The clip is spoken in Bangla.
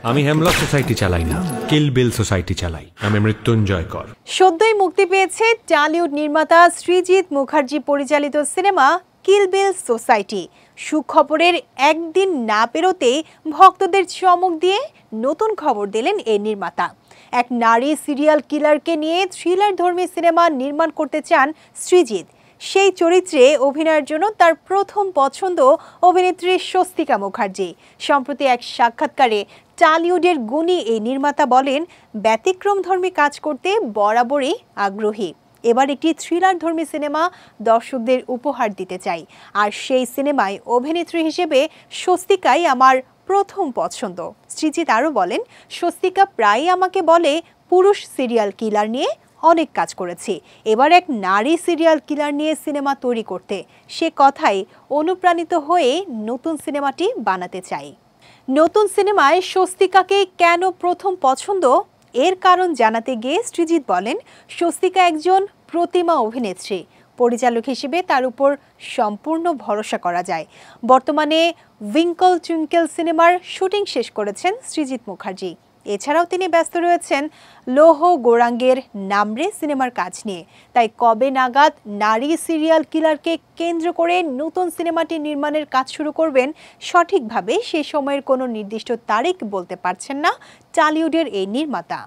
আমি হেমলক সোসাইটি চালাই না, কিল বিল সোসাইটি চালাই। আমি মৃত্যুঞ্জয় কর। সদ্যই মুক্তি পেয়েছে টলিউড নির্মাতা সৃজিত মুখার্জি পরিচালিত সিনেমা কিল বিল সোসাইটি। সুখবরের একদিন না পেরোতেই ভক্তদের চমক দিয়ে নতুন খবর দিলেন এই নির্মাতা। এক নারী সিরিয়াল কিলারকে নিয়ে থ্রিলারধর্মী সিনেমা নির্মাণ করতে চান সৃজিত। সেই চরিত্রে অভিনয়ের জন্য তার প্রথম পছন্দ অভিনেত্রী স্বস্তিকা মুখার্জি। সম্প্রতি এক সাক্ষাৎকারে টলিউডের গুণী এই নির্মাতা বলেন, ব্যতিক্রমধর্মী কাজ করতে বরাবরই আগ্রহী। এবার একটি থ্রিলারধর্মী সিনেমা দর্শকদের উপহার দিতে চাই, আর সেই সিনেমায় অভিনেত্রী হিসেবে স্বস্তিকাই আমার প্রথম পছন্দ। সৃজিত আরও বলেন, স্বস্তিকা প্রায়ই আমাকে বলে পুরুষ সিরিয়াল কিলার নিয়ে অনেক কাজ করেছি, এবার এক নারী সিরিয়াল কিলার নিয়ে সিনেমা তৈরি করতে। সে কথাই অনুপ্রাণিত হয়ে নতুন সিনেমাটি বানাতে চাই। নতুন সিনেমায় স্বস্তিকাকে কেন প্রথম পছন্দ এর কারণ জানাতে গিয়ে সৃজিত বলেন, স্বস্তিকা একজন প্রতিমা অভিনেত্রী। পরিচালক হিসেবে তার উপর সম্পূর্ণ ভরসা করা যায়। বর্তমানে উইঙ্কল টুইঙ্কেল সিনেমার শুটিং শেষ করেছেন সৃজিত মুখার্জি। এছাড়াও তিনি ব্যস্ত রয়েছেন লৌহ গৌরাঙ্গের নামরে সিনেমার কাজ নিয়ে। তাই কবে নাগাদ নারী সিরিয়াল কিলারকে কেন্দ্র করে নতুন সিনেমাটি নির্মাণের কাজ শুরু করবেন সঠিকভাবে সে সময়ের কোনো নির্দিষ্ট তারিখ বলতে পারছেন না টলিউডের এই নির্মাতা।